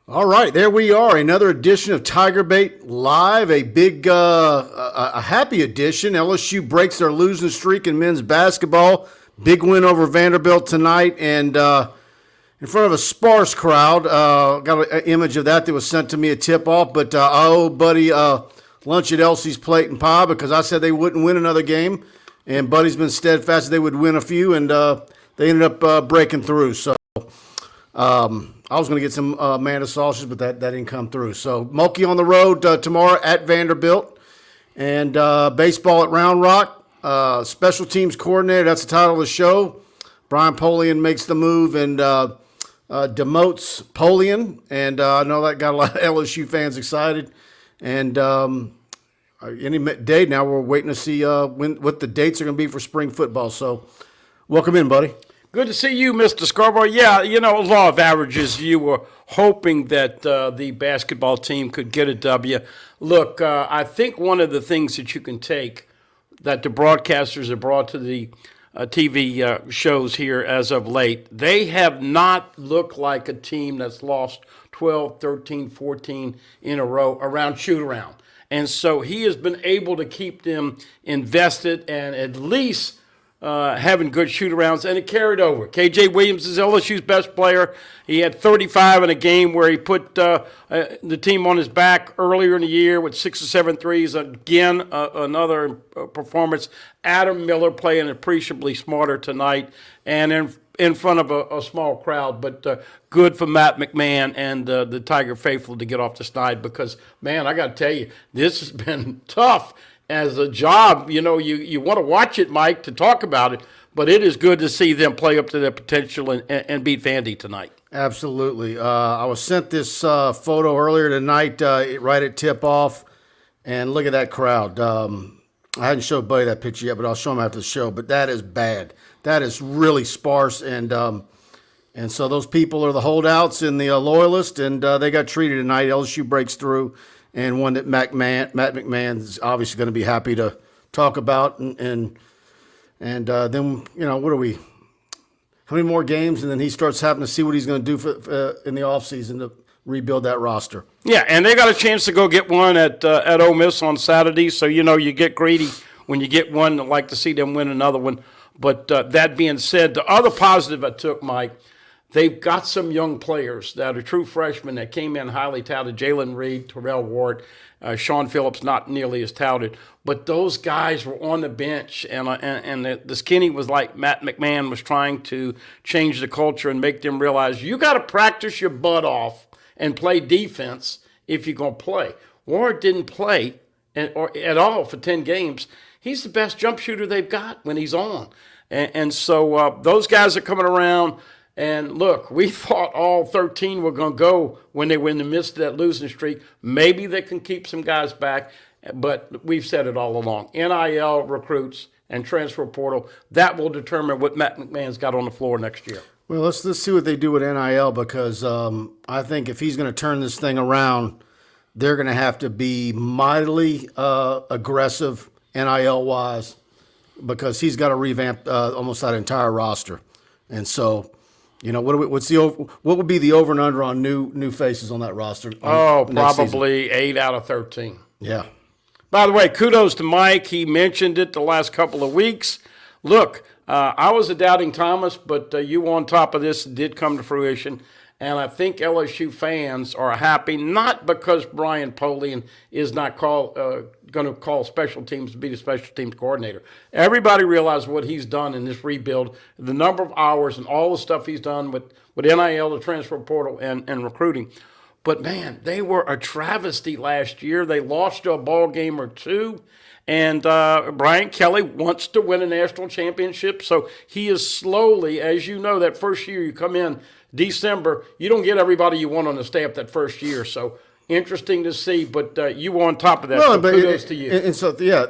All right, there we are. Another edition of TigerBait Live. A big, a happy edition. LSU breaks their losing streak in men's basketball. Big win over Vanderbilt tonight, and in front of a sparse crowd. Got an image of that was sent to me at tip-off. But I owe Buddy lunch at Elsie's Plate and Pie because I said they wouldn't win another game, and Buddy's been steadfast that they would win a few, and they ended up breaking through. So. I was going to get some Amanda sausage, but that didn't come through. So, Mulkey on the road tomorrow at Vanderbilt. And baseball at Round Rock. Special teams coordinator, that's the title of the show. Brian Polian makes the move and demotes Polian. And I know that got a lot of LSU fans excited. And any day now, we're waiting to see what the dates are going to be for spring football. So, welcome in, buddy. Good to see you, Mr. Scarborough. Yeah, law of averages, you were hoping that the basketball team could get a W. Look, I think one of the things that you can take that the broadcasters have brought to the TV shows here as of late, they have not looked like a team that's lost 12, 13, 14 in a row around shoot-around. And so he has been able to keep them invested and at least having good shoot-arounds, and it carried over. K.J. Williams is LSU's best player. He had 35 in a game where he put the team on his back earlier in the year with 6 or 7 threes. Again, another performance. Adam Miller playing appreciably smarter tonight and in front of a small crowd, but good for Matt McMahon and the Tiger faithful to get off the snide because, man, I got to tell you, this has been tough. As a job, you want to watch it, Mike, to talk about it, but it is good to see them play up to their potential and beat Vandy tonight. Absolutely. I was sent this photo earlier tonight right at tip-off, and look at that crowd. I hadn't showed Buddy that picture yet, but I'll show him after the show, but that is bad. That is really sparse, and so those people are the holdouts and the loyalists, and they got treated tonight. LSU breaks through. And one that Matt McMahon is obviously going to be happy to talk about. And then, what are we? How many more games? And then he starts having to see what he's going to do for in the offseason to rebuild that roster. Yeah, and they got a chance to go get one at Ole Miss on Saturday. So, you get greedy when you get one. I'd like to see them win another one. But that being said, the other positive I took, Mike, they've got some young players that are true freshmen that came in highly touted. Jalen Reed, Terrell Ward, Sean Phillips, not nearly as touted. But those guys were on the bench, and the skinny was like Matt McMahon was trying to change the culture and make them realize you got to practice your butt off and play defense if you're going to play. Ward didn't play at all for 10 games. He's the best jump shooter they've got when he's on. And so those guys are coming around. And look, we thought all 13 were going to go when they were in the midst of that losing streak. Maybe they can keep some guys back, but we've said it all along. NIL recruits and transfer portal, that will determine what Matt McMahon's got on the floor next year. Well, let's see what they do with NIL because I think if he's going to turn this thing around, they're going to have to be mightily aggressive NIL-wise because he's got to revamp almost that entire roster. And so... what would be the over and under on new faces on that roster? Probably 8 out of 13. Yeah. By the way, kudos to Mike. He mentioned it the last couple of weeks. Look, I was a doubting Thomas, but you on top of this did come to fruition. And I think LSU fans are happy, not because Brian Polian is not going to call special teams to be the special teams coordinator. Everybody realizes what he's done in this rebuild, the number of hours and all the stuff he's done with NIL, the transfer portal, and recruiting. But, man, they were a travesty last year. They lost to a ball game or two. And Brian Kelly wants to win a national championship. So he is slowly, as you know, that first year you come in December, you don't get everybody you want on the staff that first year. So interesting to see. But you were on top of that. No, so but kudos to you. And so, yeah,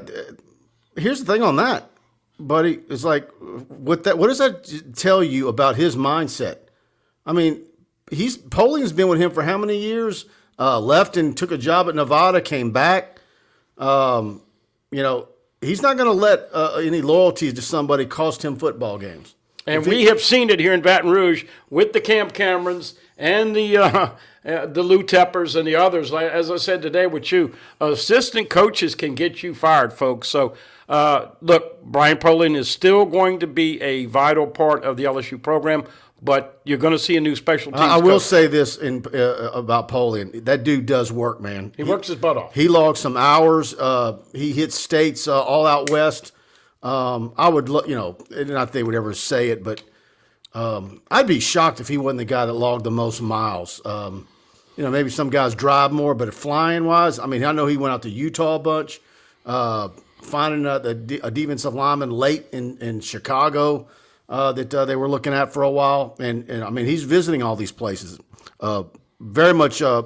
here's the thing on that, buddy. It's like, what does that tell you about his mindset? I mean, Polian's been with him for how many years? Left and took a job at Nevada, came back. He's not going to let any loyalties to somebody cost him football games. And we have seen it here in Baton Rouge with the Camp Camerons and the Lou Teppers and the others. As I said today with you, assistant coaches can get you fired, folks. So, look, Brian Polian is still going to be a vital part of the LSU program, but you're going to see a new special teams I will coach. say this about Polian. That dude does work, man. He works his butt off. He logs some hours. He hits states all out west. I would, not they would ever say it, but I'd be shocked if he wasn't the guy that logged the most miles. Maybe some guys drive more, but flying wise, I mean, I know he went out to Utah a bunch, finding a defensive lineman late in Chicago that they were looking at for a while, and I mean, he's visiting all these places. Very much a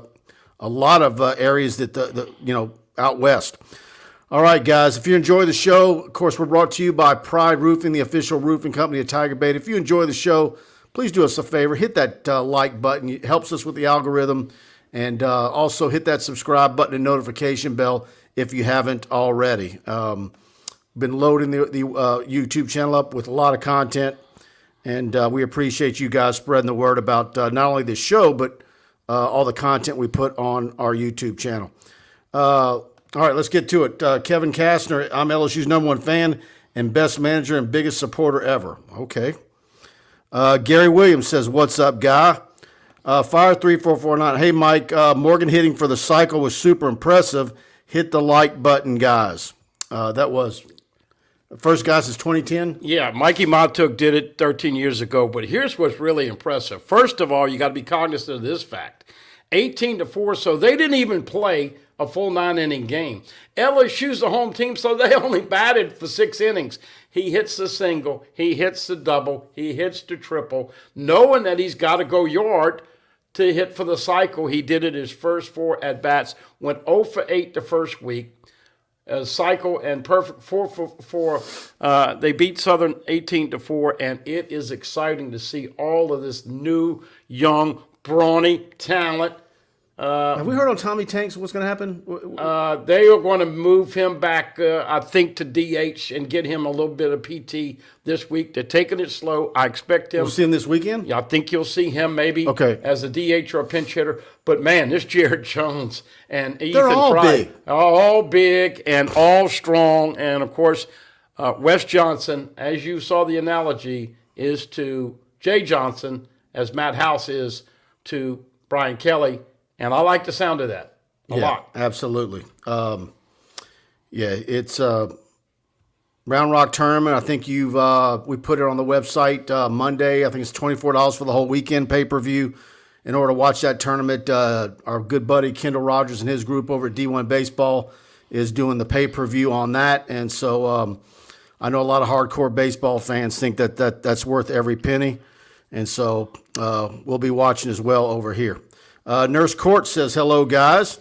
lot of areas that out west. All right, guys, if you enjoy the show, of course, we're brought to you by Pride Roofing, the official roofing company of TigerBait. If you enjoy the show, please do us a favor. Hit that like button. It helps us with the algorithm. And also hit that subscribe button and notification bell if you haven't already. Been loading the YouTube channel up with a lot of content. And we appreciate you guys spreading the word about not only this show, but all the content we put on our YouTube channel. All right, let's get to it. Kevin Kastner, I'm LSU's #1 fan and best manager and biggest supporter ever. Okay. Gary Williams says, what's up, guy? Fire 3449. Hey, Mike, Morgan hitting for the cycle was super impressive. Hit the like button, guys. That was first guy since 2010? Yeah, Mikey Matuk did it 13 years ago, but here's what's really impressive. First of all, you got to be cognizant of this fact. 18-4, so they didn't even play a full 9-inning game. LSU's the home team, so they only batted for 6 innings. He hits the single, he hits the double, he hits the triple, knowing that he's got to go yard to hit for the cycle. He did it his first 4 at-bats, went 0 for 8 the first week. Cycle and perfect 4 for 4. They beat Southern 18-4, and it is exciting to see all of this new, young, brawny talent. Have we heard on Tommy Tanks what's going to happen? They are going to move him back, I think, to DH and get him a little bit of PT this week. They're taking it slow. I expect him. We'll see him this weekend? Yeah, I think you'll see him maybe as a DH or a pinch hitter. But, man, this Jared Jones and Ethan Fry are all big and all strong. And, of course, Wes Johnson, as you saw the analogy, is to Jay Johnson as Matt House is to Brian Kelly. And I like the sound of that a lot. Absolutely. It's Round Rock Tournament. I think we put it on the website Monday. I think it's $24 for the whole weekend pay-per-view. In order to watch that tournament, our good buddy Kendall Rogers and his group over at D1 Baseball is doing the pay-per-view on that. And so I know a lot of hardcore baseball fans think that's worth every penny. And so we'll be watching as well over here. Nurse Court says, hello, guys.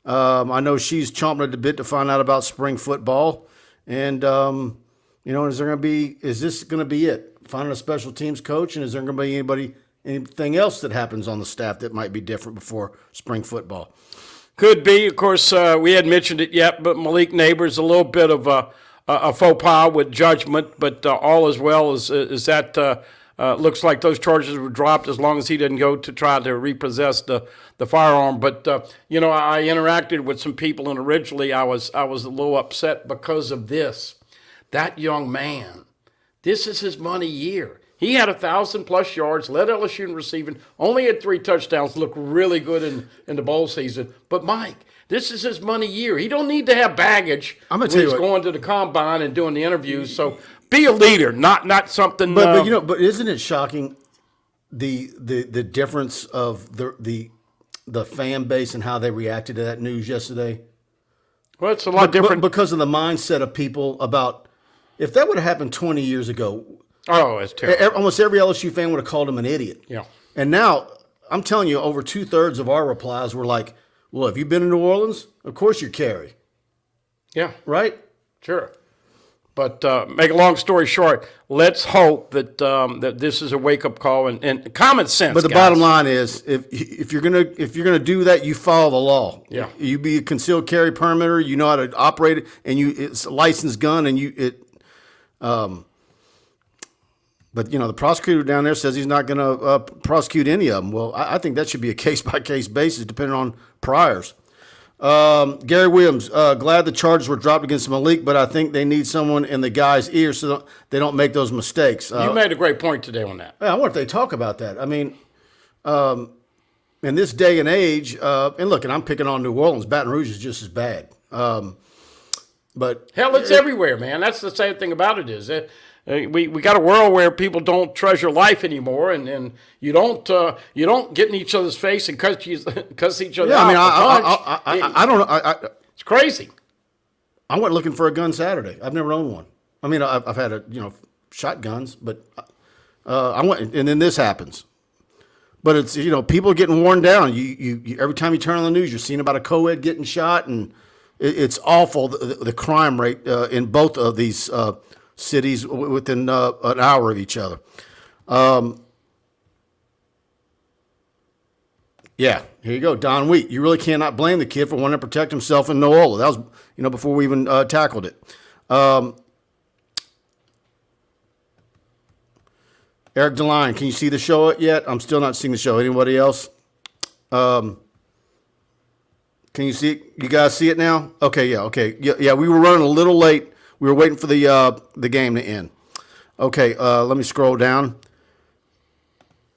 I know she's chomping at the bit to find out about spring football. And, is this going to be it? Finding a special teams coach? And is there going to be anything else that happens on the staff that might be different before spring football? Could be. Of course, we hadn't mentioned it yet, but Malik Nabers, a little bit of a faux pas with judgment, but all as well is that looks like those charges were dropped as long as he didn't go to try to repossess the firearm. But, I interacted with some people, and originally I was a little upset because of this. That young man, this is his money year. He had 1,000+ yards, led LSU in receiving, only had 3 touchdowns, looked really good in the bowl season. But, Mike, this is his money year. He don't need to have baggage when he's going to the combine and doing the interviews. So be a leader, not something. But isn't it shocking the difference of the fan base and how they reacted to that news yesterday? Well, it's a lot different because of the mindset of people about if that would have happened 20 years ago. Oh, it's terrible. Almost every LSU fan would have called him an idiot. Yeah. And now I'm telling you, over 2/3 of our replies were like, "Well, have you been in New Orleans? Of course you carry." Yeah. Right. Sure. But make a long story short, let's hope that that this is a wake up call and common sense. But the bottom line is, if you're gonna do that, you follow the law. Yeah. You be a concealed carry permitter. You know how to operate it, and it's a licensed gun, and But, the prosecutor down there says he's not going to prosecute any of them. Well, I think that should be a case-by-case basis depending on priors. Gary Williams, glad the charges were dropped against Malik, but I think they need someone in the guy's ear so they don't make those mistakes. You made a great point today on that. I wonder if they talk about that. I mean, in this day and age, and look, and I'm picking on New Orleans, Baton Rouge is just as bad. But hell, it's everywhere, man. That's the sad thing about it is we got a world where people don't treasure life anymore, and you don't get in each other's face and cuss each other out. I don't know. It's crazy. I went looking for a gun Saturday. I've never owned one. I mean, I've had shotguns, but I went, and then this happens. But it's people are getting worn down. You every time you turn on the news, you're seeing about a co-ed getting shot, and it's awful the crime rate in both of these cities within an hour of each other. Yeah, here you go, Don Wheat. You really cannot blame the kid for wanting to protect himself in Nola. That was before we even tackled it. Eric DeLine, can you see the show yet? I'm still not seeing the show. Anybody else? Can you see it? You guys see it now? Okay, yeah, okay. Yeah, we were running a little late. We were waiting for the game to end. Okay, let me scroll down.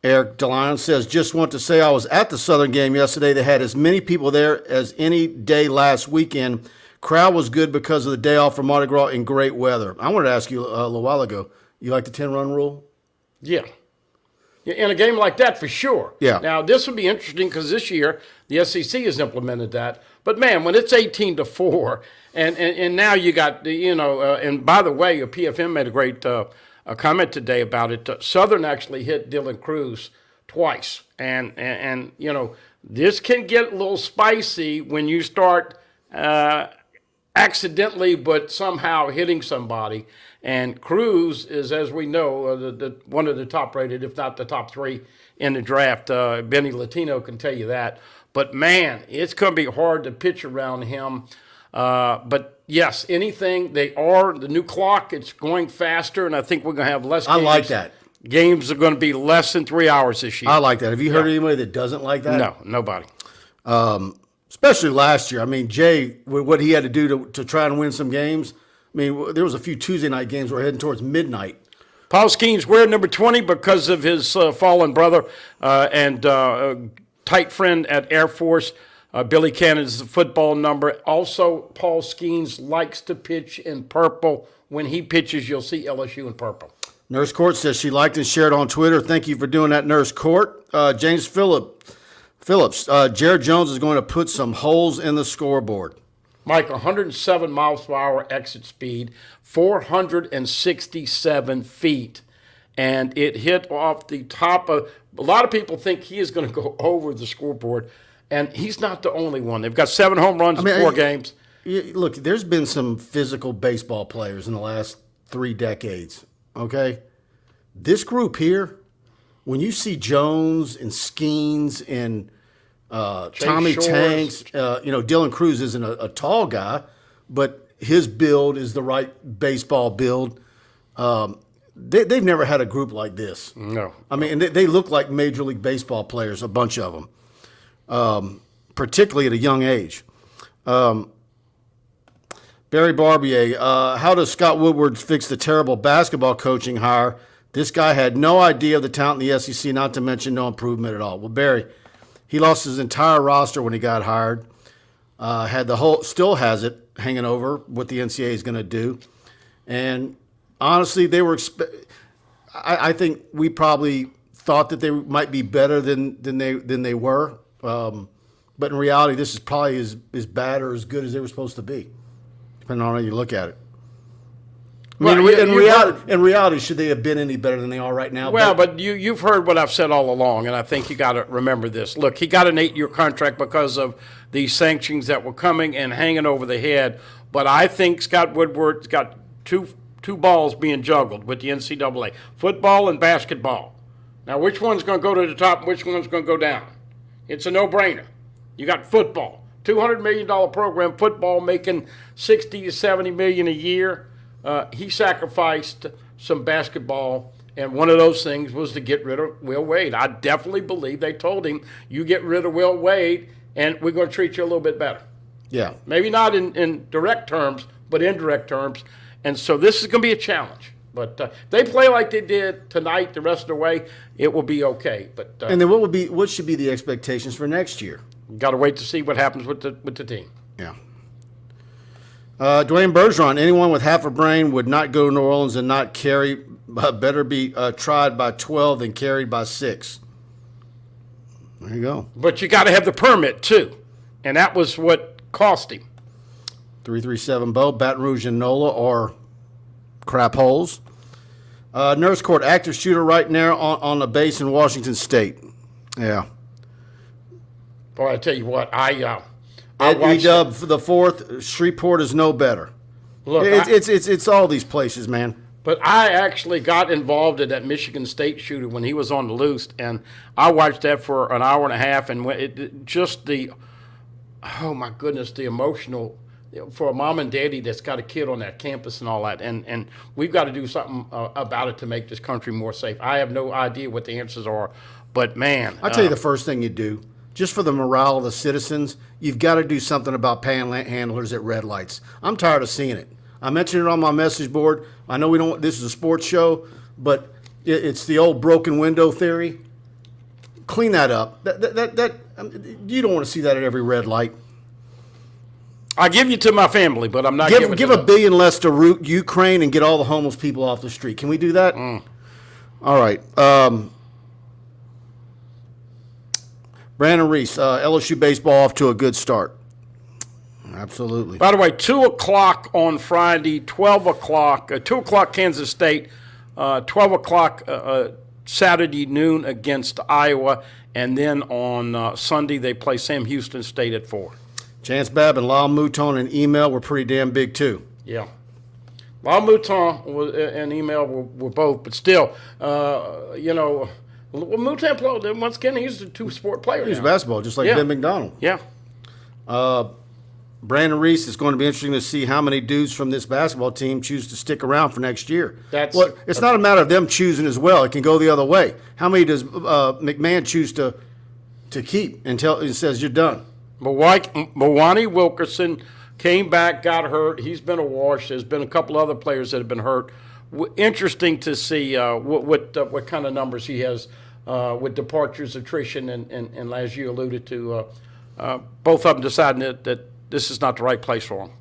Eric DeLine says, just want to say I was at the Southern game yesterday. They had as many people there as any day last weekend. Crowd was good because of the day off from Mardi Gras in great weather. I wanted to ask you a little while ago, you like the 10-run rule? Yeah. In a game like that, for sure. Yeah. Now, this would be interesting because this year the SEC has implemented that. But, man, when it's 18-4, and now you got, and by the way, PFM made a great comment today about it. Southern actually hit Dylan Cruz twice. And this can get a little spicy when you start accidentally but somehow hitting somebody. And Cruz is, as we know, one of the top-rated, if not the top 3 in the draft. Benny Latino can tell you that. But, man, it's going to be hard to pitch around him. But, yes, anything. The new clock, it's going faster, and I think we're going to have less games. I like that. Games are going to be less than 3 hours this year. I like that. Have you heard of anybody that doesn't like that? No, nobody. Especially last year. I mean, Jay, what he had to do to try and win some games. I mean, there was a few Tuesday night games where heading towards midnight. Paul Skeen's wearing number 20 because of his fallen brother and tight friend at Air Force. Billy Cannon's football number. Also, Paul Skeens likes to pitch in purple. When he pitches, you'll see LSU in purple. Nurse Court says she liked and shared on Twitter. Thank you for doing that, Nurse Court. James Phillips, Jared Jones is going to put some holes in the scoreboard. Mike, 107 miles per hour exit speed, 467 feet, and it hit off the top of – a lot of people think he is going to go over the scoreboard, and he's not the only one. They've got 7 home runs in 4 games. Look, there's been some physical baseball players in the last 3 decades, okay? This group here, when you see Jones and Skeens and Tommy Shores. Tanks, Dylan Cruz isn't a tall guy, but his build is the right baseball build. They've never had a group like this. No. I mean, and they look like Major League Baseball players, a bunch of them, particularly at a young age. Barry Barbier, how does Scott Woodward fix the terrible basketball coaching hire? This guy had no idea of the talent in the SEC, not to mention no improvement at all. Well, Barry, he lost his entire roster when he got hired. Still has it hanging over what the NCAA is going to do. And honestly, they were. I think we probably thought that they might be better than they were. But in reality, this is probably as bad or as good as they were supposed to be, depending on how you look at it. I mean, in reality, should they have been any better than they are right now? Well, but you've heard what I've said all along, and I think you got to remember this. Look, he got an 8-year contract because of the sanctions that were coming and hanging over the head. But I think Scott Woodward's got two balls being juggled with the NCAA, football and basketball. Now, which one's going to go to the top and which one's going to go down? It's a no-brainer. You got football, $200 million program, football making $60 to $70 million a year. He sacrificed some basketball, And one of those things was to get rid of Will Wade. I definitely believe they told him, you get rid of Will Wade, and we're going to treat you a little bit better. Yeah. Maybe not in direct terms, but indirect terms. And so this is going to be a challenge. But if they play like they did tonight the rest of the way, it will be okay. But And then what should be the expectations for next year? got to wait to see what happens with the team. Yeah. Dwayne Bergeron, anyone with half a brain would not go to New Orleans and not carry, better be tried by 12 than carried by 6. There you go. But you got to have the permit, too. And that was what cost him. 337 Bo, Baton Rouge and NOLA or crap holes. Nurse Court, active shooter right now on the base in Washington State. Yeah. Boy, I tell you what, I watched E-Dub for the 4th. Shreveport is no better. Look, it's all these places, man. But I actually got involved in that Michigan State shooter when he was on the loose, and I watched that for an hour and a half, and oh my goodness, the emotional for a mom and daddy that's got a kid on that campus and all that, and we've got to do something about it to make this country more safe. I have no idea what the answers are, but man, I'll tell you the first thing you do, just for the morale of the citizens, you've got to do something about panhandlers at red lights. I'm tired of seeing it. I mentioned it on my message board. I know this is a sports show, but it's the old broken window theory. Clean that up. You don't want to see that at every red light. I give you to my family, but I'm not give giving $1 billion less to Ukraine and get all the homeless people off the street. Can we do that? All right. Brandon Reese, LSU baseball off to a good start. Absolutely. By the way, 2 o'clock on Friday, 12 o'clock, 2 o'clock Kansas State, 12 o'clock Saturday noon against Iowa, and then on Sunday they play Sam Houston State at 4. Chance Babb and Lyle Mouton and email were pretty damn big too. Yeah. Lyle Mouton and email were both, but still, Mouton played, once again, he's a two-sport player. He's now. basketball, just like Ben McDonald. Yeah. Brandon Reese, is going to be interesting to see how many dudes from this basketball team choose to stick around for next year. It's not a matter of them choosing as well. It can go the other way. How many does McMahon choose to keep until he says you're done? Mawani Wilkerson came back, got hurt. He's been a wash. There's been a couple other players that have been hurt. Interesting to see what kind of numbers he has with departures, attrition, and as you alluded to, both of them deciding that this is not the right place for them.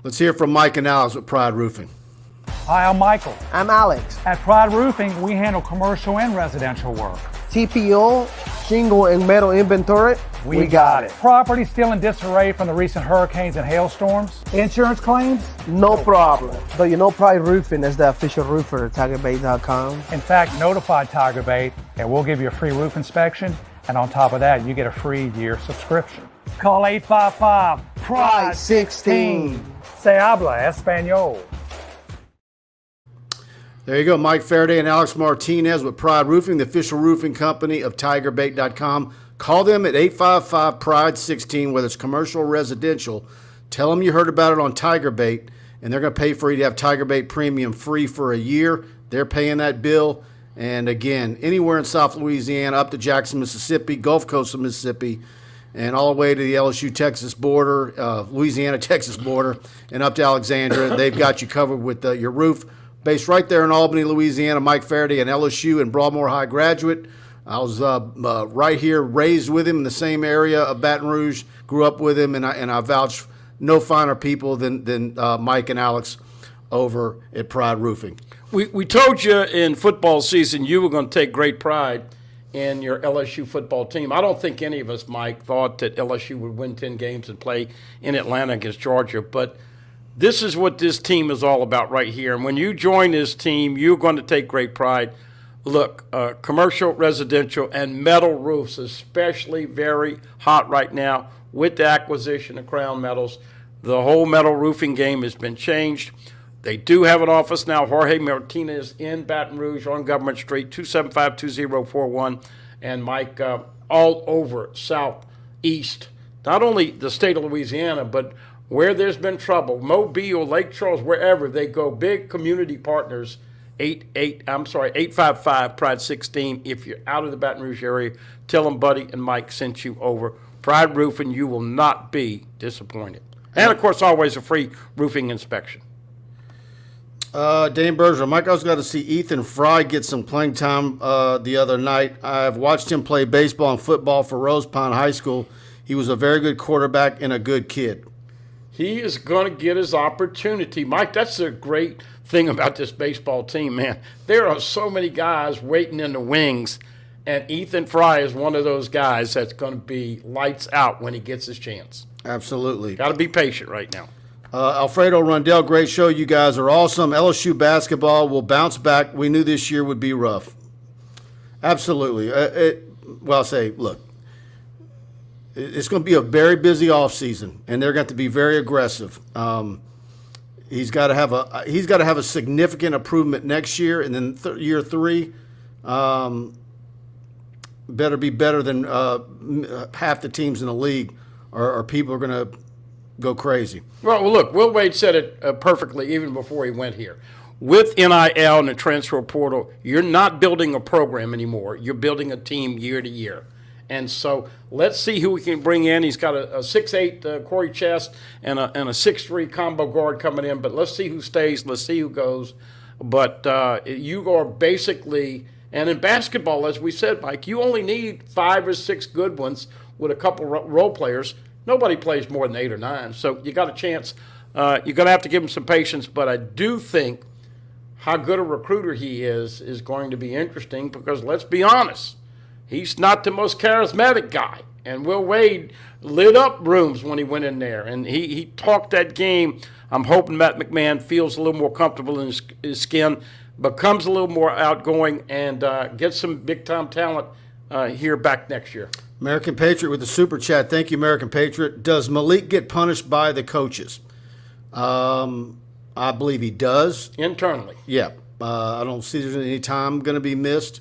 Let's hear from Mike and Alex with Pride Roofing. Hi, I'm Michael. I'm Alex. At Pride Roofing, we handle commercial and residential work. TPO, shingle, and metal inventory. We got it. Property still in disarray from the recent hurricanes and hailstorms. Insurance claims? No problem. But you know Pride Roofing is the official roofer at TigerBait.com. In fact, notify TigerBait and we'll give you a free roof inspection. And on top of that, you get a free year subscription. Call 855-PRIDE-16. Se habla español. There you go, Mike Faraday and Alex Martinez with Pride Roofing, the official roofing company of TigerBait.com. Call them at 855-PRIDE-16, whether it's commercial or residential. Tell them you heard about it on TigerBait, and they're going to pay for you to have TigerBait Premium free for a year. They're paying that bill. And again, anywhere in South Louisiana, up to Jackson, Mississippi, Gulf Coast of Mississippi, and all the way to the LSU-Texas border, Louisiana-Texas border, and up to Alexandria. They've got you covered with your roof. Based right there in Albany, Louisiana, Mike Faraday, an LSU and Broadmoor High graduate. I was right here, raised with him in the same area of Baton Rouge, grew up with him, and I vouch no finer people than Mike and Alex over at Pride Roofing. We told you in football season you were going to take great pride in your LSU football team. I don't think any of us, Mike, thought that LSU would win 10 games and play in Atlanta against Georgia, but this is what this team is all about right here. And when you join this team, you're going to take great pride. Look, commercial, residential, and metal roofs, especially very hot right now with the acquisition of Crown Metals. The whole metal roofing game has been changed. They do have an office now. Jorge Martinez in Baton Rouge on Government Street, 275-2041. And Mike, all over Southeast, not only the state of Louisiana, but where there's been trouble, Mobile, Lake Charles, wherever they go, big community partners, 855-PRIDE-16. If you're out of the Baton Rouge area, tell them Buddy and Mike sent you over. Pride Roofing, you will not be disappointed. And, of course, always a free roofing inspection. Dane Berger, Mike, I was glad to see Ethan Fry get some playing time the other night. I've watched him play baseball and football for Rose Pond High School. He was a very good quarterback and a good kid. He is going to get his opportunity. Mike, that's the great thing about this baseball team, man. There are so many guys waiting in the wings, and Ethan Fry is one of those guys that's going to be lights out when he gets his chance. Absolutely. Got to be patient right now. Alfredo Rundell, great show. You guys are awesome. LSU basketball will bounce back. We knew this year would be rough. Absolutely. I'll say, look, it's going to be a very busy offseason, and they're going to be very aggressive. He's got to have a significant improvement next year, and then year 3, better be better than half the teams in the league, or people are going to go crazy. Well, look, Will Wade said it perfectly even before he went here. With NIL and the transfer portal, you're not building a program anymore. You're building a team year to year. And so let's see who we can bring in. He's got a 6'8" Corey Chest and a 6'3" combo guard coming in. But let's see who stays. Let's see who goes. But you are basically – and in basketball, as we said, Mike, you only need 5 or 6 good ones with a couple role players. Nobody plays more than 8 or 9. So you got a chance. You're going to have to give him some patience. But I do think how good a recruiter he is going to be interesting because let's be honest. He's not the most charismatic guy. And Will Wade lit up rooms when he went in there. And he talked that game. I'm hoping Matt McMahon feels a little more comfortable in his skin, becomes a little more outgoing, and gets some big-time talent here back next year. American Patriot with the super chat. Thank you, American Patriot. Does Malik get punished by the coaches? I believe he does. Internally. Yeah. I don't see there's any time going to be missed.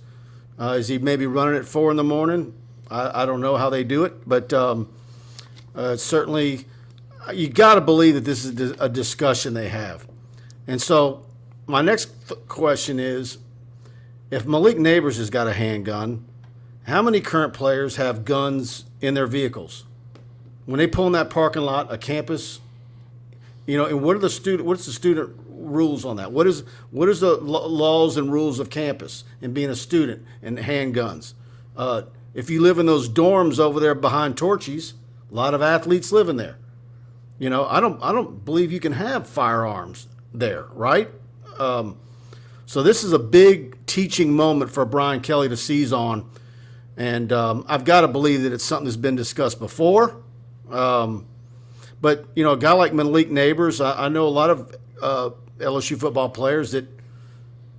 Is he maybe running at 4 in the morning? I don't know how they do it, but certainly you got to believe that this is a discussion they have. And so my next question is, if Malik Nabers has got a handgun, how many current players have guns in their vehicles? When they pull in that parking lot, a campus, and what's the student rules on that? What is the laws and rules of campus and being a student and handguns? If you live in those dorms over there behind Torchy's, a lot of athletes live in there. I don't believe you can have firearms there, right? So this is a big teaching moment for Brian Kelly to seize on. And I've got to believe that it's something that's been discussed before. But, a guy like Malik Nabers, I know a lot of LSU football players that,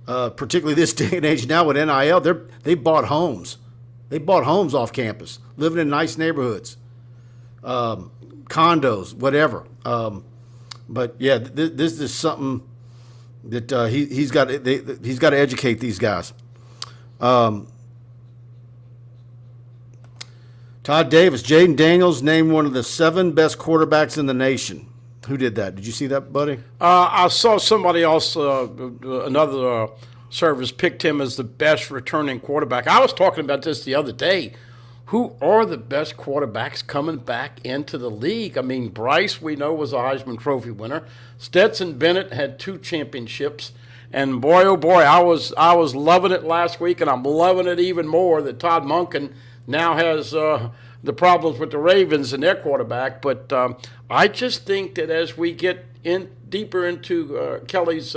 particularly this day and age now with NIL, they bought homes. They bought homes off campus, living in nice neighborhoods, condos, whatever. But, yeah, this is something that he's got to educate these guys. Todd Davis, Jaden Daniels named one of the 7 best quarterbacks in the nation. Who did that? Did you see that, buddy? I saw somebody else, another service, picked him as the best returning quarterback. I was talking about this the other day. Who are the best quarterbacks coming back into the league? I mean, Bryce, we know, was a Heisman Trophy winner. Stetson Bennett had 2 championships. And boy, oh boy, I was loving it last week, and I'm loving it even more that Todd Monken now has the problems with the Ravens and their quarterback. But I just think that as we get deeper into Kelly's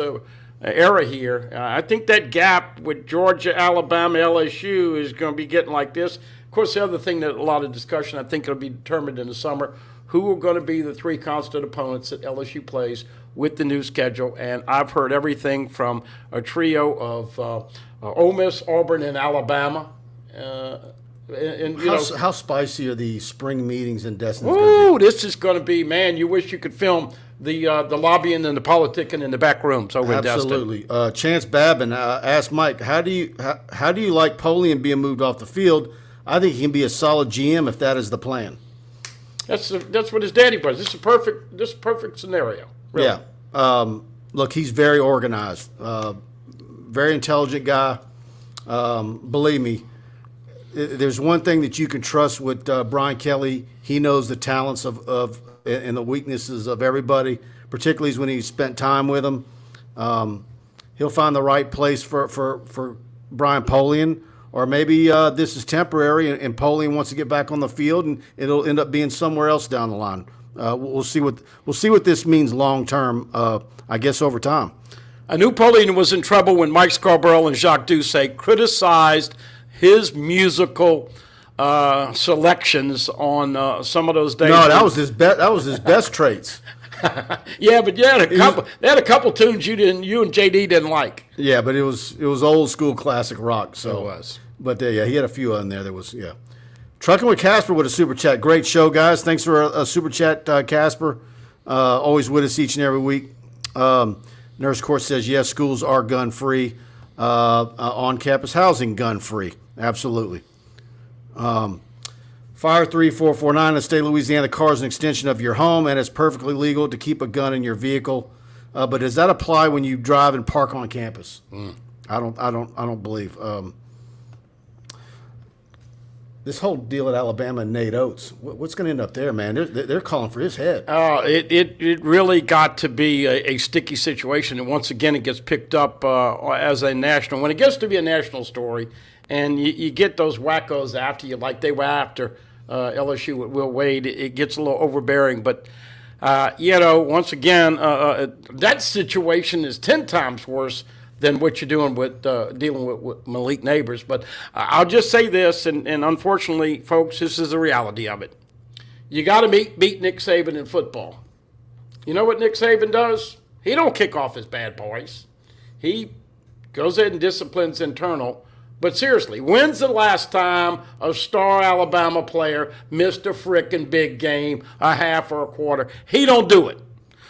era here, I think that gap with Georgia, Alabama, LSU is going to be getting like this. Of course, the other thing that a lot of discussion, I think it'll be determined in the summer, who are going to be the 3 constant opponents that LSU plays with the new schedule. And I've heard everything from a trio of Ole Miss, Auburn, and Alabama. How spicy are the spring meetings in Destin? Ooh, this is going to be, man, you wish you could film the lobbying and the politicking in the back rooms over in Destin. Absolutely. Chance Babin asked Mike, how do you like Polian being moved off the field? I think he can be a solid GM if that is the plan. That's what his daddy was. This is a perfect scenario. Really. Yeah. Look, he's very organized. very intelligent guy. Believe me, there's one thing that you can trust with Brian Kelly. He knows the talents of and the weaknesses of everybody, particularly when he's spent time with them. He'll find the right place for Brian Polian, or maybe this is temporary and Polian wants to get back on the field and it'll end up being somewhere else down the line. We'll see what this means long term. I guess over time. I knew Polian was in trouble when Mike Scarborough and Jacques Doucet criticized his musical selections on some of those days. No, that was his best traits. Yeah, but they had a couple tunes you and JD didn't like. Yeah, but it was old school classic rock. So it was. But yeah, he had a few on there. That was Trucking with Casper with a super chat. Great show, guys. Thanks for a super chat, Casper. Always with us each and every week. Nurse Court says yes, schools are gun free. On campus housing gun free. Absolutely. Fire 3449 in the state of Louisiana. Car is an extension of your home, and it's perfectly legal to keep a gun in your vehicle. But does that apply when you drive and park on campus? I don't believe. This whole deal at Alabama and Nate Oates, what's going to end up there, man? They're calling for his head. It really got to be a sticky situation, and once again, it gets picked up as a national. When it gets to be a national story, and you get those wackos after you, like they were after LSU with Will Wade, it gets a little overbearing. But once again, that situation is 10 times worse than what you're doing with dealing with Malik Nabers. But I'll just say this, and unfortunately, folks, this is the reality of it. You got to beat Nick Saban in football. You know what Nick Saban does? He don't kick off his bad boys. He goes in and disciplines internal. But seriously, when's the last time a star Alabama player missed a frickin' big game, a half or a quarter? He don't do it.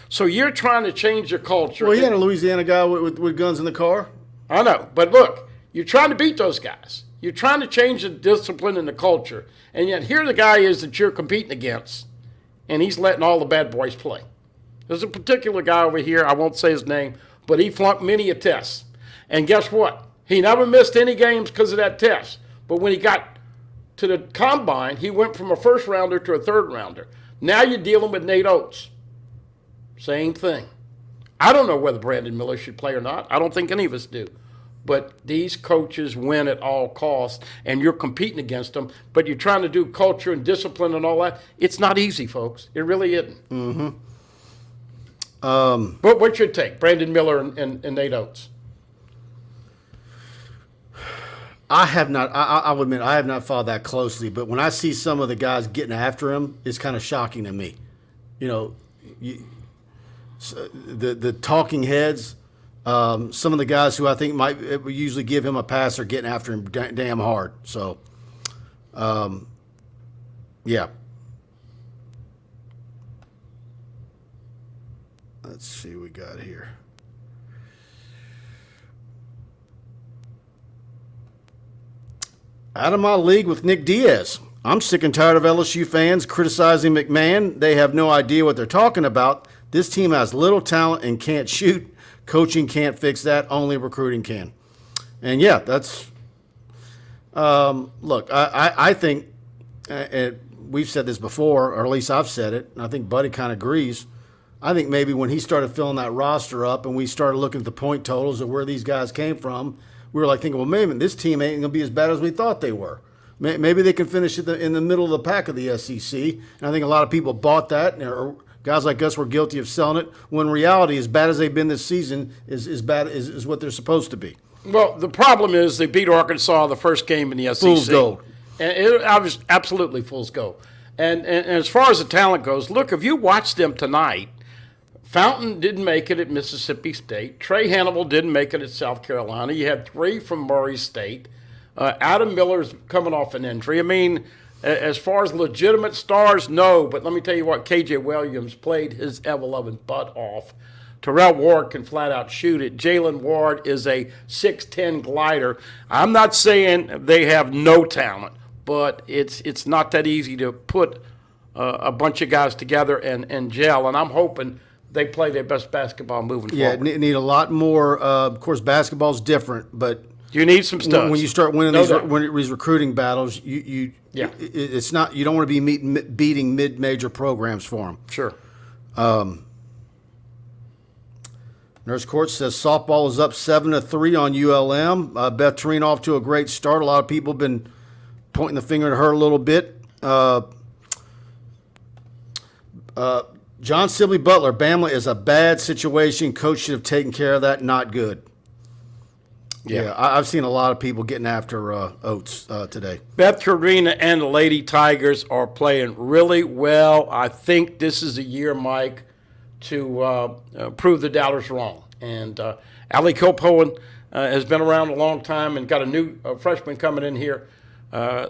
So you're trying to change your culture. Well, he had a Louisiana guy with guns in the car. I know. But look, you're trying to beat those guys. You're trying to change the discipline and the culture. And yet here the guy is that you're competing against, and he's letting all the bad boys play. There's a particular guy over here, I won't say his name, but he flunked many a test. And guess what? He never missed any games because of that test. But when he got to the combine, he went from a first rounder to a third rounder. Now you're dealing with Nate Oates. Same thing. I don't know whether Brandon Miller should play or not. I don't think any of us do. But these coaches win at all costs, and you're competing against them, but you're trying to do culture and discipline and all that. It's not easy, folks. It really isn't. Mm-hmm. But what's your take, Brandon Miller and Nate Oates? I would admit, I have not followed that closely, but when I see some of the guys getting after him, it's kind of shocking to me. The talking heads, some of the guys who I think might usually give him a pass are getting after him damn hard. So, yeah. Let's see what we got here. Out of my league with Nick Diaz. I'm sick and tired of LSU fans criticizing McMahon. They have no idea what they're talking about. This team has little talent and can't shoot. Coaching can't fix that. Only recruiting can. And yeah, that's look, I think, and we've said this before, or at least I've said it, and I think Buddy kind of agrees. I think maybe when he started filling that roster up and we started looking at the point totals of where these guys came from, we were like thinking, well, maybe this team ain't going to be as bad as we thought they were. Maybe they can finish in the middle of the pack of the SEC. And I think a lot of people bought that, or guys like us were guilty of selling it, when in reality, as bad as they've been this season, is what they're supposed to be. Well, the problem is they beat Arkansas the first game in the SEC. Fool's gold. And it was absolutely fool's gold. And as far as the talent goes, look, if you watch them tonight, Fountain didn't make it at Mississippi State. Trey Hannibal didn't make it at South Carolina. You had 3 from Murray State. Adam Miller's coming off an injury. I mean, as far as legitimate stars, no. But let me tell you what, KJ Williams played his ever-loving butt off. Terrell Ward can flat out shoot it. Jalen Ward is a 6'10 glider. I'm not saying they have no talent, but it's not that easy to put a bunch of guys together and gel. And I'm hoping they play their best basketball moving Yeah, forward. need a lot more. Of course, basketball's different, but You need some stuff. when you start winning these recruiting battles, Yeah. it's not, you don't want to be beating mid-major programs for them. Sure. Nurse Court says softball is up 7-3 on ULM. Beth Tureen off to a great start. A lot of people have been pointing the finger at her a little bit. John Sibley Butler, Bama is a bad situation. Coach should have taken care of that. Not good. Yeah, I've seen a lot of people getting after Oates today. Beth Carina and the Lady Tigers are playing really well. I think this is a year, Mike, to prove the doubters wrong. And Allie Kilpoen has been around a long time and got a new freshman coming in here,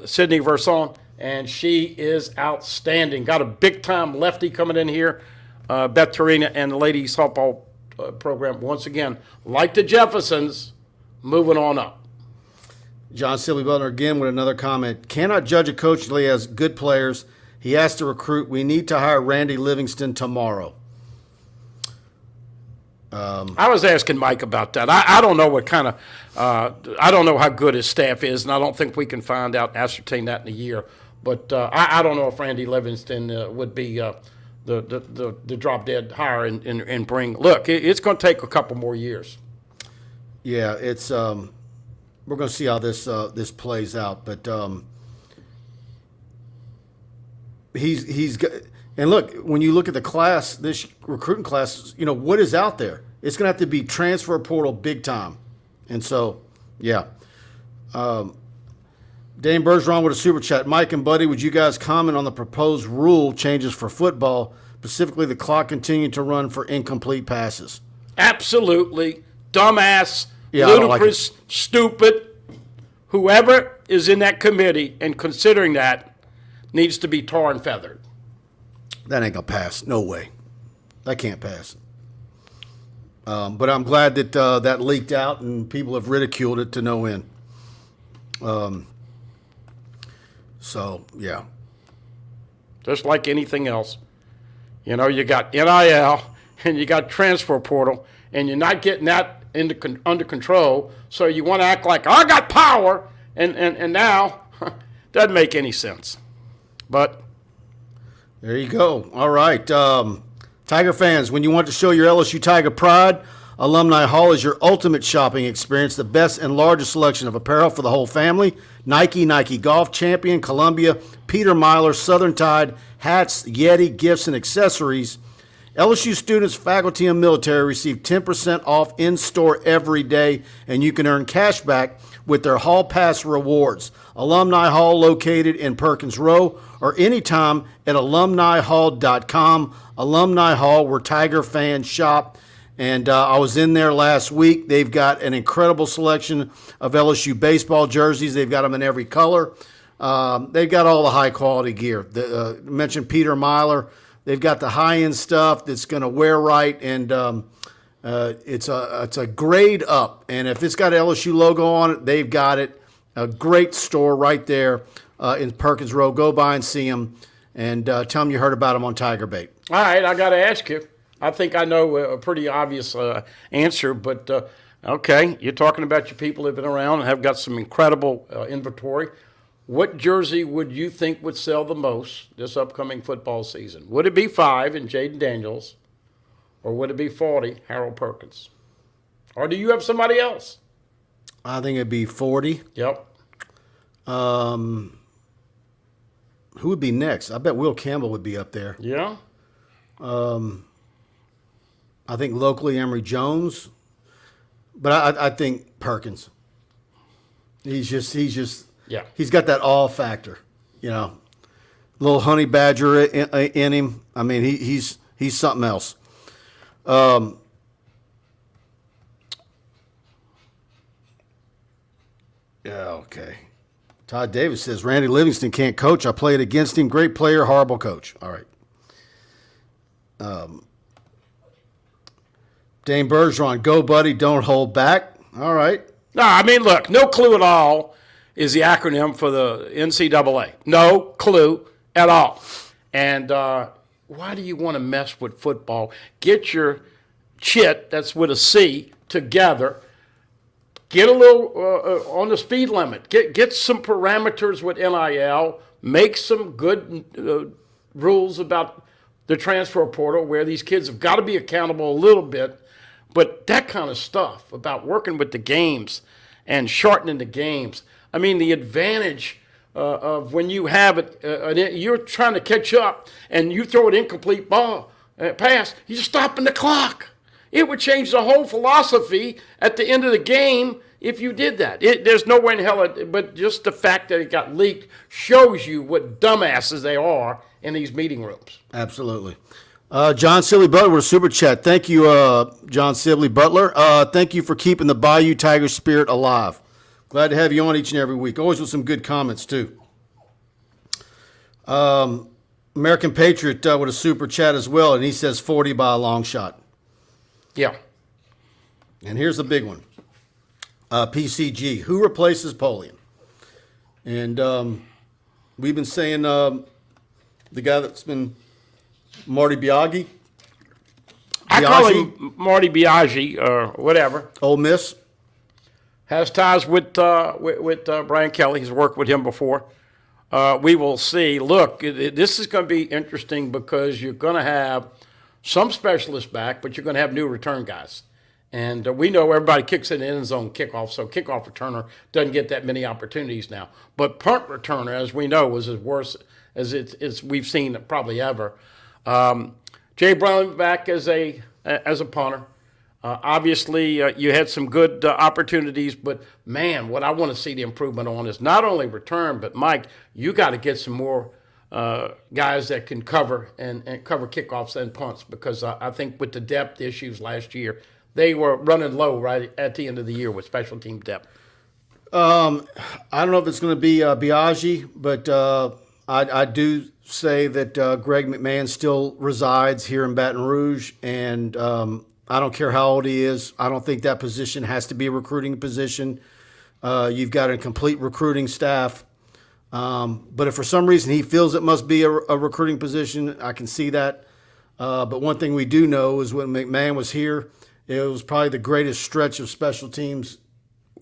Sydney Verson, and she is outstanding. Got a big-time lefty coming in here. Beth Carina and the ladies softball program, once again, like the Jeffersons, moving on up. John Sibley Butler again with another comment. Cannot judge a coach until he has good players. He has to recruit. We need to hire Randy Livingston tomorrow. I was asking Mike about that. I don't know what kind of I don't know how good his staff is, and I don't think we can ascertain that in a year. But I don't know if Randy Livingston would be the drop dead hire and bring. Look, it's going to take a couple more years. Yeah, it's we're going to see how this plays out, but he's got. And look, when you look at the class, this recruiting class, what is out there? It's going to have to be transfer portal big time. And so, yeah. Dane Bergeron with a super chat. Mike and Buddy, would you guys comment on the proposed rule changes for football, specifically the clock continuing to run for incomplete passes? Absolutely. Dumbass, Yeah, I don't like ludicrous, stupid. Whoever is in that committee and considering that needs to be tar and feathered. That ain't going to pass. No way. That can't pass. But I'm glad that that leaked out and people have ridiculed it to no end. So, yeah. Just like anything else. You got NIL and you got transfer portal, and you're not getting that under control, so you want to act like, I got power, and now doesn't make any sense. But there you go. All right. Tiger fans, when you want to show your LSU Tiger pride, Alumni Hall is your ultimate shopping experience. The best and largest selection of apparel for the whole family. Nike, Nike Golf Champion, Columbia, Peter Myler, Southern Tide, hats, Yeti, gifts, and accessories. LSU students, faculty, and military receive 10% off in-store every day, and you can earn cash back with their Hall Pass rewards. Alumni Hall located in Perkins Row or anytime at alumnihall.com. Alumni Hall, where Tiger fans shop. And I was in there last week. They've got an incredible selection of LSU baseball jerseys. They've got them in every color. They've got all the high-quality gear. Mentioned Peter Myler. They've got the high-end stuff that's going to wear right, and it's a grade up. And if it's got an LSU logo on it, they've got it. A great store right there in Perkins Row. Go by and see them, and tell them you heard about them on TigerBait. all right, I got to ask you. I think I know a pretty obvious answer, but okay, you're talking about your people that have been around and have got some incredible inventory. What jersey would you think would sell the most this upcoming football season? Would it be 5 and Jaden Daniels, or would it be 40, Harold Perkins? Or do you have somebody else? I think it'd be 40. Yep. Who would be next? I bet Will Campbell would be up there. Yeah. I think locally Emory Jones, but I think Perkins. He's just Yeah. He's got that all factor, little honey badger in him. I mean, he's something else. Yeah, okay. Todd Davis says Randy Livingston can't coach. I played against him. Great player, horrible coach. All right. Dane Bergeron, go buddy, don't hold back. All right. No, I mean, look, no clue at all is the acronym for the NCAA. No clue at all. And why do you want to mess with football? Get your chit, that's with a C, together. Get a little on the speed limit. Get some parameters with NIL. Make some good rules about the transfer portal where these kids have got to be accountable a little bit. But that kind of stuff about working with the games and shortening the games. I mean, the advantage of when you have it, you're trying to catch up and you throw an incomplete ball, pass, you're stopping the clock. It would change the whole philosophy at the end of the game if you did that. There's no way in hell, but just the fact that it got leaked shows you what dumbasses they are in these meeting rooms. Absolutely. John Sibley Butler with a super chat. Thank you, John Sibley Butler. Thank you for keeping the Bayou Tiger spirit alive. Glad to have you on each and every week. Always with some good comments, too. American Patriot with a super chat as well, and he says 40 by a long shot. Yeah. And here's the big one. PCG, who replaces Polian? And we've been saying the guy that's been Marty Biagi. I call him Marty Biagi or whatever. Ole Miss. Has ties with Brian Kelly. He's worked with him before. We will see. Look, this is going to be interesting because you're going to have some specialists back, but you're going to have new return guys. And we know everybody kicks in the end zone kickoff, so kickoff returner doesn't get that many opportunities now. But punt returner, as we know, was as worse as it's we've seen probably ever. Jay Brown back as a punter. Obviously, you had some good opportunities, but, man, what I want to see the improvement on is not only return, but, Mike, you got to get some more guys that can cover and cover kickoffs and punts because I think with the depth issues last year, they were running low right at the end of the year with special team depth. I don't know if it's going to be Biagi, but I do say that Greg McMahon still resides here in Baton Rouge, and I don't care how old he is. I don't think that position has to be a recruiting position. You've got a complete recruiting staff. But if for some reason he feels it must be a recruiting position, I can see that. But one thing we do know is when McMahon was here, it was probably the greatest stretch of special teams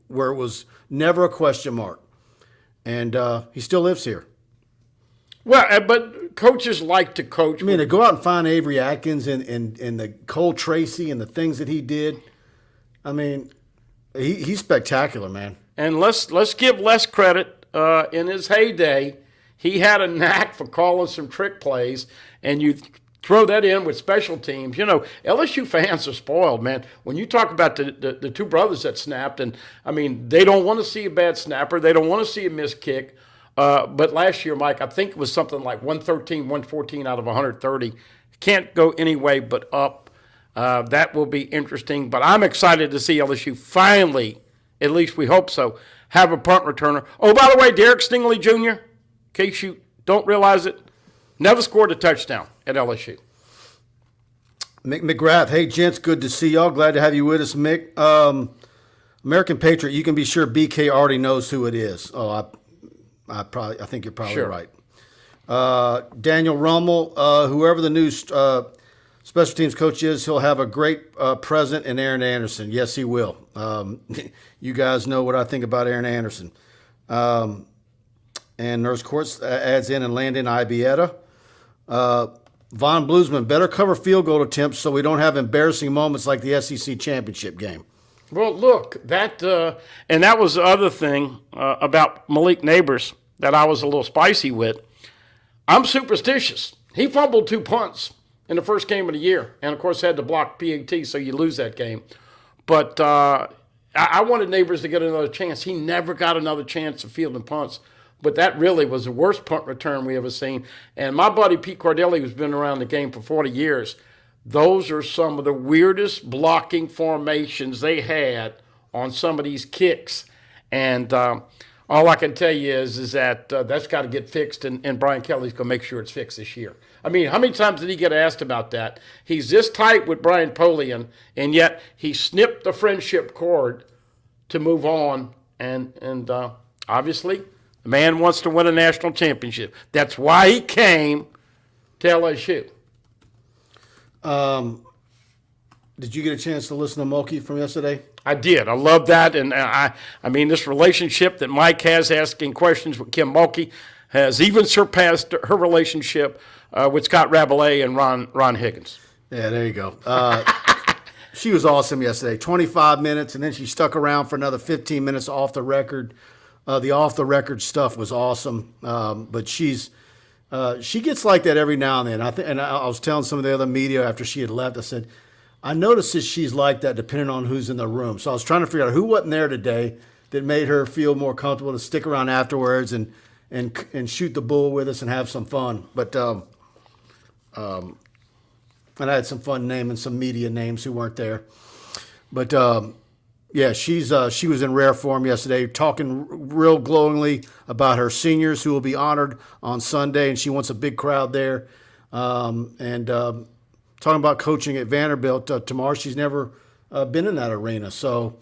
where it was never a question mark. And he still lives here. Well, but coaches like to coach. I mean, to go out and find Avery Atkins and the Cole Tracy and the things that he did, I mean, he's spectacular, man. And let's give Les credit. In his heyday, he had a knack for calling some trick plays, and you throw that in with special teams. You know, LSU fans are spoiled, man. When you talk about the two brothers that snapped, and, I mean, they don't want to see a bad snapper. They don't want to see a missed kick. But last year, Mike, I think it was something like 113, 114 out of 130. Can't go any way but up. That will be interesting. But I'm excited to see LSU finally, at least we hope so, have a punt returner. Oh, by the way, Derek Stingley Jr., in case you don't realize it, never scored a touchdown at LSU. Mick McGrath, hey, gents, good to see y'all. Glad to have you with us, Mick. American Patriot, you can be sure BK already knows who it is. Oh, I think you're probably sure. right. Daniel Rummel, whoever the new special teams coach is, he'll have a great present in Aaron Anderson. Yes, he will. You guys know what I think about Aaron Anderson. And Nurse Courts adds in and Landon Ibieta. Von Bluesman, better cover field goal attempts so we don't have embarrassing moments like the SEC championship game. Well, look, and that was the other thing about Malik Nabers that I was a little spicy with. I'm superstitious. He fumbled 2 punts in the first game of the year, and, of course, had to block PAT, so you lose that game. But I wanted Nabers to get another chance. He never got another chance of fielding punts. But that really was the worst punt return we ever seen. And my buddy Pete Cordelli, who's been around the game for 40 years, those are some of the weirdest blocking formations they had on some of these kicks. And all I can tell you is that that's got to get fixed, and Brian Kelly's going to make sure it's fixed this year. I mean, how many times did he get asked about that? He's this tight with Brian Polian, and yet he snipped the friendship cord to move on. And obviously, the man wants to win a national championship. That's why he came to LSU. Did you get a chance to listen to Mulkey from yesterday? I did. I love that. And I mean, this relationship that Mike has asking questions with Kim Mulkey has even surpassed her relationship with Scott Rabelais and Ron Higgins. Yeah, there you go. She was awesome yesterday. 25 minutes, and then she stuck around for another 15 minutes off the record. The off-the-record stuff was awesome. But she gets like that every now and then. I was telling some of the other media after she had left, I said, I noticed that she's like that depending on who's in the room. So I was trying to figure out who wasn't there today that made her feel more comfortable to stick around afterwards and shoot the bull with us and have some fun. But and I had some fun naming some media names who weren't there. But yeah, she was in rare form yesterday, talking real glowingly about her seniors who will be honored on Sunday, and she wants a big crowd there. Talking about coaching at Vanderbilt tomorrow. She's never been in that arena. So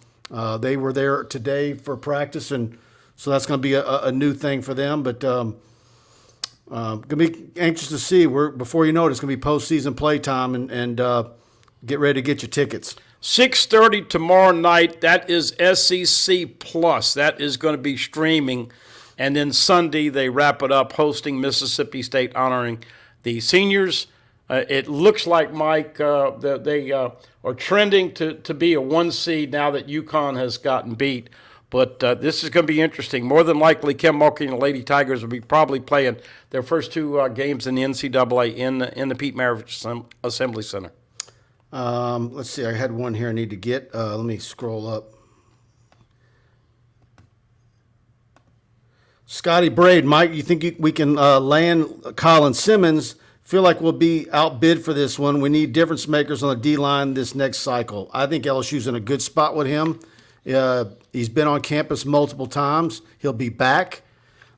they were there today for practice, and so that's going to be a new thing for them. But going to be anxious to see. Before you know it, it's going to be postseason play time, and get ready to get your tickets. 6:30 tomorrow night. That is SEC Plus. That is going to be streaming. And then Sunday, they wrap it up hosting Mississippi State, honoring the seniors. It looks like, Mike, they are trending to be a 1 seed now that UConn has gotten beat. But this is going to be interesting. More than likely, Kim Mulkey and the Lady Tigers will be probably playing their first two games in the NCAA in the Pete Maravich Assembly Center. Let's see. I had one here I need to get. Let me scroll up. Scotty Braid, Mike, you think we can land Colin Simmons? Feel like we'll be outbid for this one. We need difference makers on the D-line this next cycle. I think LSU's in a good spot with him. He's been on campus multiple times. He'll be back.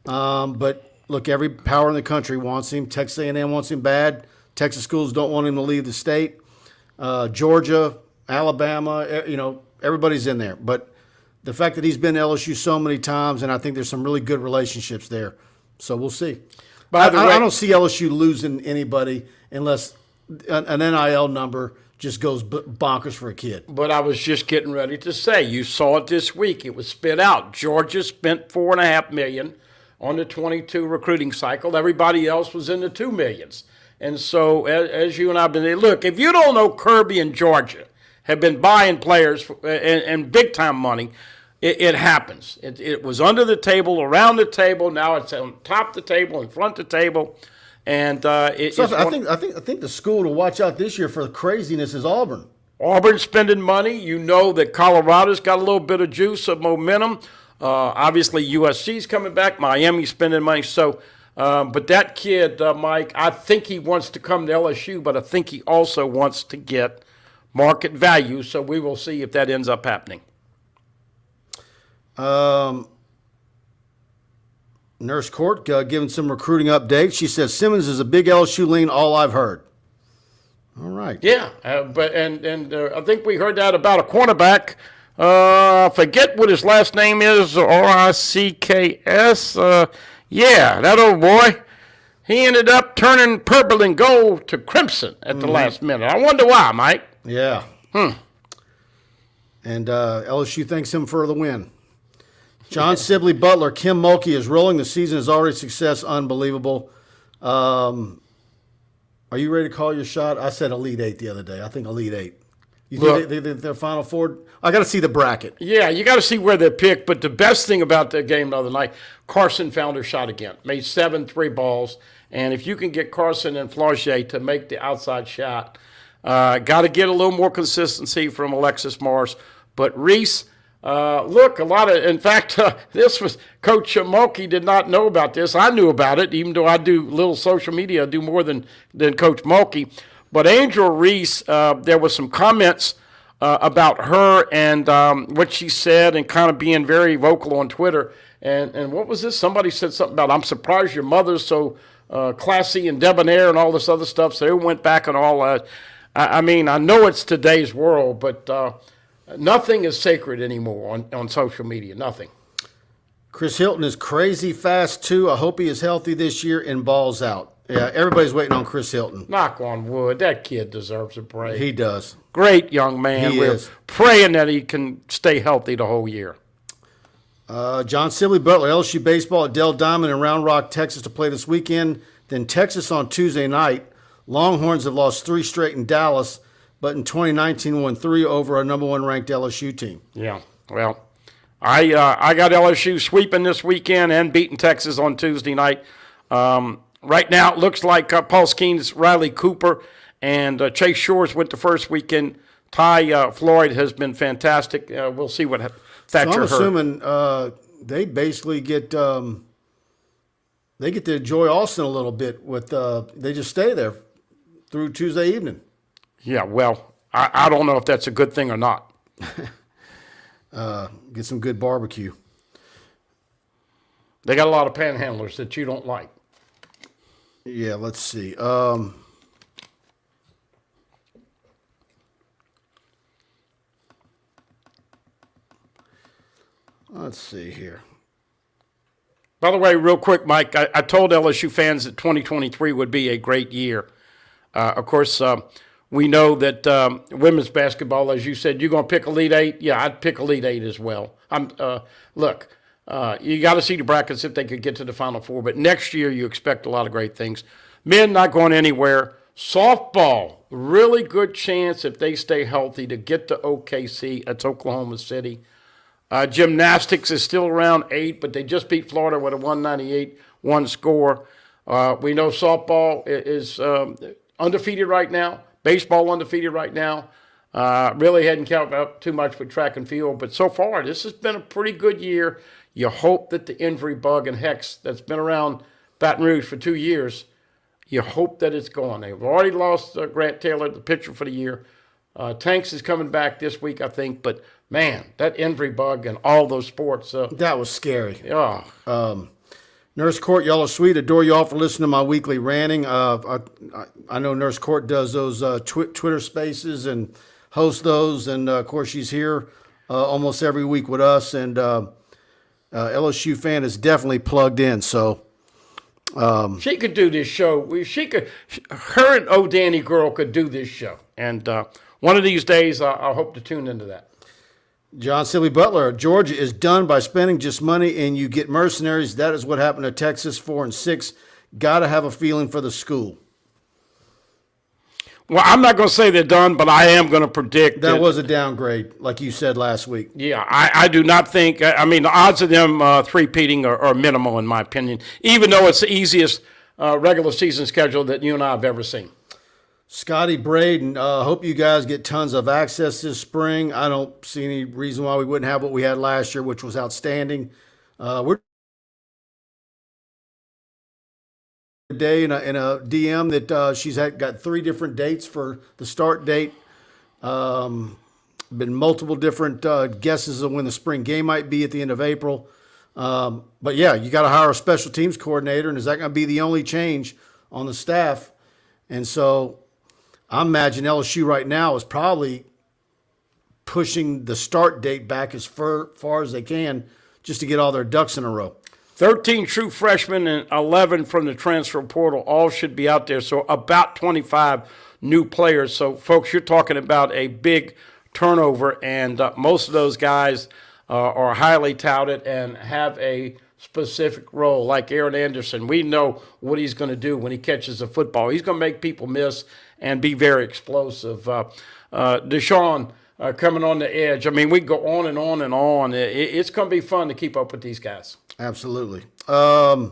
But, look, every power in the country wants him. Texas A&M wants him bad. Texas schools don't want him to leave the state. Georgia, Alabama, everybody's in there. But the fact that he's been to LSU so many times, and I think there's some really good relationships there. So we'll see. By the way, I don't see LSU losing anybody unless an NIL number just goes bonkers for a kid. But I was just getting ready to say, you saw it this week. It was spit out. Georgia spent $4.5 million on the 22 recruiting cycle. Everybody else was in the $2 million. And so, as you and I have been, look, if you don't know, Kirby and Georgia have been buying players and big-time money. It happens. It was under the table, around the table. Now it's on top of the table, in front of the table, and I think the school to watch out this year for the craziness is Auburn. Auburn's spending money. You know that Colorado's got a little bit of juice, of momentum. Obviously, USC's coming back. Miami's spending money. So, but that kid, Mike, I think he wants to come to LSU, but I think he also wants to get market value. So we will see if that ends up happening. Nurse Court giving some recruiting updates. She says Simmons is a big LSU lean, all I've heard. All right. Yeah, but I think we heard that about a cornerback. Forget what his last name is, R-I-C-K-S. Yeah, that old boy. He ended up turning purple and gold to crimson at the last minute. I wonder why, Mike. Yeah. And LSU thanks him for the win. John Sibley Butler, Kim Mulkey is rolling. The season is already a success. Unbelievable. Are you ready to call your shot? I said Elite Eight the other day. I think Elite Eight. You think they're Final Four? I got to see the bracket. Yeah, you got to see where they're picked. But the best thing about the game the other night, Carson found her shot again. Made 7 3 balls. And if you can get Carson and Flaugier to make the outside shot, got to get a little more consistency from Alexis Morris. But Reese, look, in fact, this was Coach Mulkey did not know about this. I knew about it, even though I do little social media. I do more than Coach Mulkey. But Angel Reese, there was some comments about her and what she said and kind of being very vocal on Twitter. And what was this? Somebody said something about, I'm surprised your mother's so classy and debonair and all this other stuff. So they went back and all that. I mean, I know it's today's world, but nothing is sacred anymore on social media. Nothing. Chris Hilton is crazy fast, too. I hope he is healthy this year and balls out. Yeah, everybody's waiting on Chris Hilton. Knock on wood. That kid deserves a break. He does. Great young man. He We're is. praying that he can stay healthy the whole year. John Sibley Butler, LSU baseball at Dell Diamond in Round Rock, Texas to play this weekend. Then Texas on Tuesday night. Longhorns have lost 3 straight in Dallas, but in 2019 won 3 over a number 1 ranked LSU team. Yeah, well, I got LSU sweeping this weekend and beating Texas on Tuesday night. Right now, it looks like Paul Skeens, Riley Cooper, and Chase Shores went the first weekend. Ty Floyd has been fantastic. We'll see what Thatcher So I'm heard. assuming they basically get to enjoy Austin a little bit with they just stay there through Tuesday evening. Yeah, well, I don't know if that's a good thing or not. Get some good barbecue. They got a lot of panhandlers that you don't like. Yeah, let's see. Let's see here. By the way, real quick, Mike, I told LSU fans that 2023 would be a great year. Of course, we know that women's basketball, as you said, you're going to pick Elite Eight. Yeah, I'd pick Elite Eight as well. Look, you got to see the brackets if they could get to the Final Four. But next year, you expect a lot of great things. Men not going anywhere. Softball, really good chance if they stay healthy to get to OKC. That's Oklahoma City. Gymnastics is still around 8, but they just beat Florida with a 198-1 score. We know softball is undefeated right now. Baseball undefeated right now. Really hadn't counted up too much with track and field, but so far this has been a pretty good year. You hope that the injury bug and hex that's been around Baton Rouge for 2 years, you hope that it's gone. They've already lost Grant Taylor, the pitcher for the year. Tanks is coming back this week, I think, but man, that injury bug and all those sports. That was scary. Yeah. Nurse Court, y'all are sweet. Adore y'all for listening to my weekly ranting. I know Nurse Court does those Twitter spaces and hosts those, and of course she's here almost every week with us. And LSU fan is definitely plugged in. So She could do this show. Her and O'Danny girl could do this show. And one of these days, I hope to tune into that. John Silly Butler, Georgia is done by spending just money and you get mercenaries. That is what happened to Texas 4-6. Got to have a feeling for the school. Well, I'm not going to say they're done, but I am going to predict that was a downgrade, like you said last week. Yeah, I do not think. I mean, the odds of them three-peating are minimal, in my opinion, even though it's the easiest regular season schedule that you and I have ever seen. Scotty Braden, hope you guys get tons of access this spring. I don't see any reason why we wouldn't have what we had last year, which was outstanding. We're day in a DM that she's got 3 different dates for the start date. Been multiple different guesses of when the spring game might be at the end of April. But yeah, you got to hire a special teams coordinator, and is that going to be the only change on the staff? And so I imagine LSU right now is probably pushing the start date back as far as they can just to get all their ducks in a row. 13 true freshmen and 11 from the transfer portal all should be out there. So about 25 new players. So, folks, you're talking about a big turnover, and most of those guys are highly touted and have a specific role. Like Aaron Anderson, we know what he's going to do when he catches a football. He's going to make people miss and be very explosive. Deshaun coming on the edge. I mean, we go on and on and on. It's going to be fun to keep up with these guys. Absolutely. Yeah,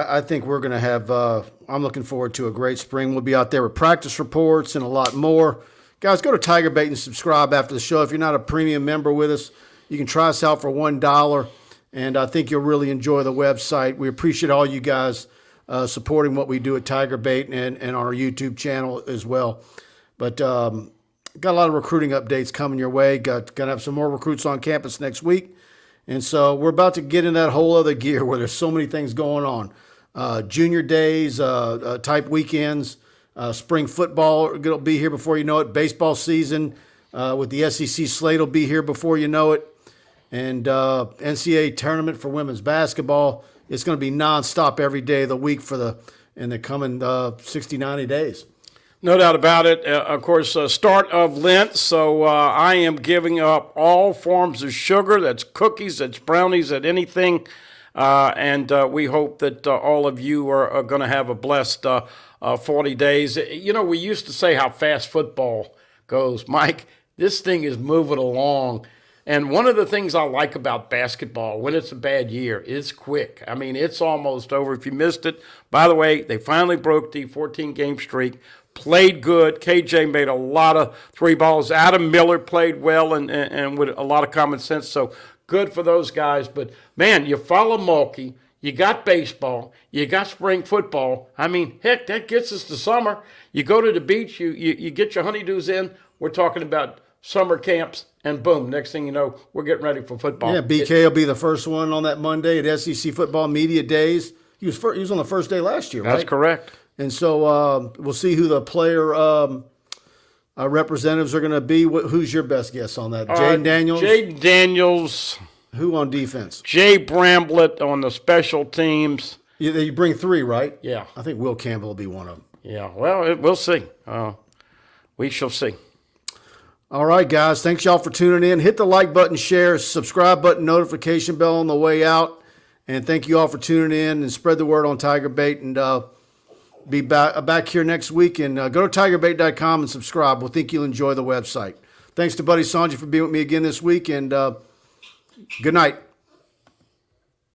I think we're going to have I'm looking forward to a great spring. We'll be out there with practice reports and a lot more. Guys, go to TigerBait and subscribe after the show. If you're not a premium member with us, you can try us out for $1, and I think you'll really enjoy the website. We appreciate all you guys supporting what we do at TigerBait and our YouTube channel as well. But got a lot of recruiting updates coming your way. Going to have some more recruits on campus next week. And so we're about to get in that whole other gear where there's so many things going on. Junior days, type weekends, spring football will be here before you know it. Baseball season with the SEC slate will be here before you know it. and NCAA tournament for women's basketball. It's going to be nonstop every day of the week in the coming 60, 90 days. No doubt about it. Of course, start of Lent, so I am giving up all forms of sugar. That's cookies, that's brownies, that's anything. And we hope that all of you are going to have a blessed 40 days. You know, we used to say how fast football goes. Mike, this thing is moving along. And one of the things I like about basketball, when it's a bad year, it's quick. I mean, it's almost over. If you missed it, by the way, they finally broke the 14-game streak, played good. KJ made a lot of three balls. Adam Miller played well and with a lot of common sense. So good for those guys. But, man, you follow Mulkey. You got baseball. You got spring football. I mean, heck, that gets us to summer. You go to the beach. You get your honeydews in. We're talking about summer camps, and boom, next thing you know, we're getting ready for football. Yeah, BK will be the first one on that Monday at SEC Football Media Days. He was on the first day last year, right? That's correct. And so we'll see who the player representatives are going to be. Who's your best guess on that? Jaden Daniels? Jaden Daniels. Who on defense? Jay Bramblett on the special teams. You bring three, right? Yeah. I think Will Campbell will be one of them. Yeah, well, we'll see. We shall see. All right, guys. Thanks, y'all, for tuning in. Hit the like button, share, subscribe button, notification bell on the way out. And thank you all for tuning in and spread the word on TigerBait. And be back here next week. And go to TigerBait.com and subscribe. We'll think you'll enjoy the website. Thanks to Buddy Songy for being with me again this week. And good night.